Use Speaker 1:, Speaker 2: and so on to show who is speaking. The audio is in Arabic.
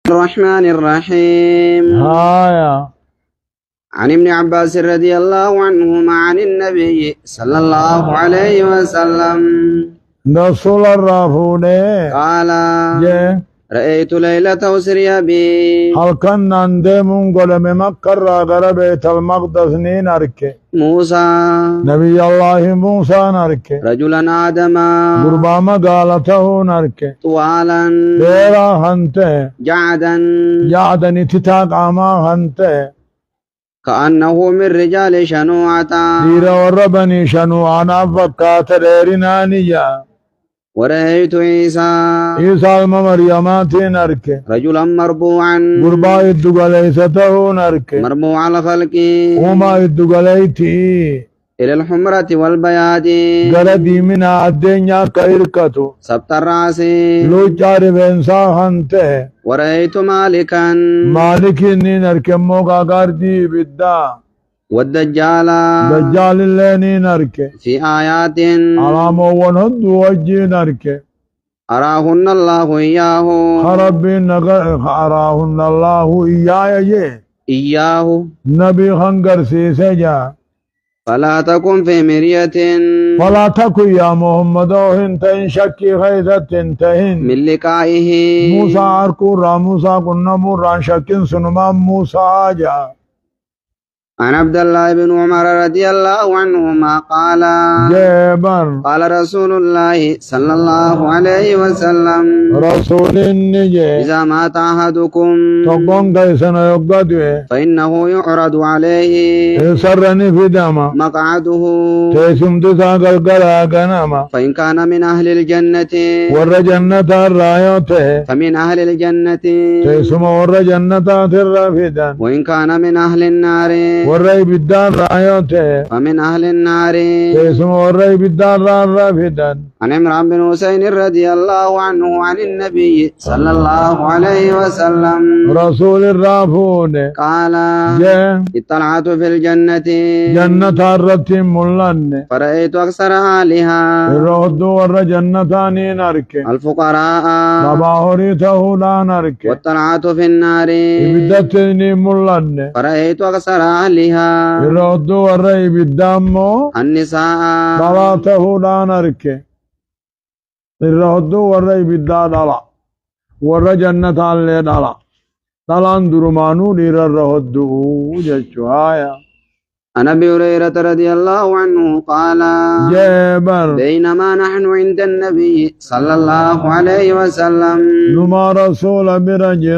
Speaker 1: الرحمن الرحيم.
Speaker 2: هايا
Speaker 1: عن ابن عباس رضي الله عنهما عن النبي صلى الله عليه وسلم
Speaker 2: رسول الرافوني
Speaker 1: قال
Speaker 2: جي
Speaker 1: رأيت ليلة أسري بي
Speaker 2: هل كان ندمون قلم مكة غرب بيت المقدس نركي
Speaker 1: موسى
Speaker 2: نبي الله موسى نركي
Speaker 1: رجلا آدما
Speaker 2: قرباما قالته نركي
Speaker 1: طوالا
Speaker 2: ديرا هنته
Speaker 1: جعدا
Speaker 2: جعدني تتاق عما هنته
Speaker 1: كأنه من رجال شنوعة
Speaker 2: ديرا وربني شنو أنا فكات ريرنانيا
Speaker 1: ورأيت عيسى
Speaker 2: عيسى المريمات نركي
Speaker 1: رجلا مربوعا
Speaker 2: قربا يدقليسته نركي
Speaker 1: مربوع الخلق
Speaker 2: وما يدقليتي
Speaker 1: إلى الحمرة والبياض
Speaker 2: قردي من الدنيا كإركتو
Speaker 1: سبت الرأس
Speaker 2: لو جارب إنسا هنته
Speaker 1: ورأيت مالكا
Speaker 2: مالك إني نركي موقع قردي بالدا
Speaker 1: والدجال
Speaker 2: دجال اللي نركي
Speaker 1: في آيات
Speaker 2: على موند وجي نركي
Speaker 1: أراهن الله إياه
Speaker 2: خرب أراهن الله
Speaker 1: إياه
Speaker 2: نبي خنقر سيسجا
Speaker 1: فلا تكن في مرية
Speaker 2: فلا تكن يا محمد انت ان شكي خيزت انتهن
Speaker 1: من لقائه
Speaker 2: موسى أركورا موسى كنا مرا شكين سنما موسى آجا
Speaker 1: عن عبد الله بن عمر رضي الله عنهما قال
Speaker 2: جبر
Speaker 1: قال رسول الله صلى الله عليه وسلم
Speaker 2: رسول النجي
Speaker 1: إذا مات أحدكم
Speaker 2: تقون قيسنا يقدوه
Speaker 1: فإنه يعرض عليه
Speaker 2: سرني في دما
Speaker 1: مقعده
Speaker 2: تيسم تساق القلا قناما
Speaker 1: فإن كان من أهل الجنة
Speaker 2: ور جنة الرايوته
Speaker 1: فمن أهل الجنة
Speaker 2: تيسم ور جنة الرافدان
Speaker 1: وإن كان من أهل النار
Speaker 2: ورّي بالدار رايوته
Speaker 1: فمن أهل النار
Speaker 2: تيسم ورّي بالدار الرافدان
Speaker 1: عن عمران بن حسين رضي الله عنه عن النبي صلى الله عليه وسلم
Speaker 2: رسول الرافون
Speaker 1: قال اطلعت في الجنة
Speaker 2: جنة الرتم ملن
Speaker 1: فرأيت أكثر أهلها
Speaker 2: الرهد ور جنتاني نرك
Speaker 1: الفقراء
Speaker 2: تباهريته لا نرك
Speaker 1: واطلعت في النار
Speaker 2: بدتني ملن
Speaker 1: فرأيت أكثر أهلها
Speaker 2: الرهد ور بالدمو
Speaker 1: النساء
Speaker 2: تباته لا نرك الرهد ور بالدالا ور جنة اللي دالا دالان درمانو نير الرهد جشوايا
Speaker 1: عن أبي هريرة رضي الله عنه قال
Speaker 2: جبر
Speaker 1: بينما نحن عند النبي صلى الله عليه وسلم
Speaker 2: نما رسول برجل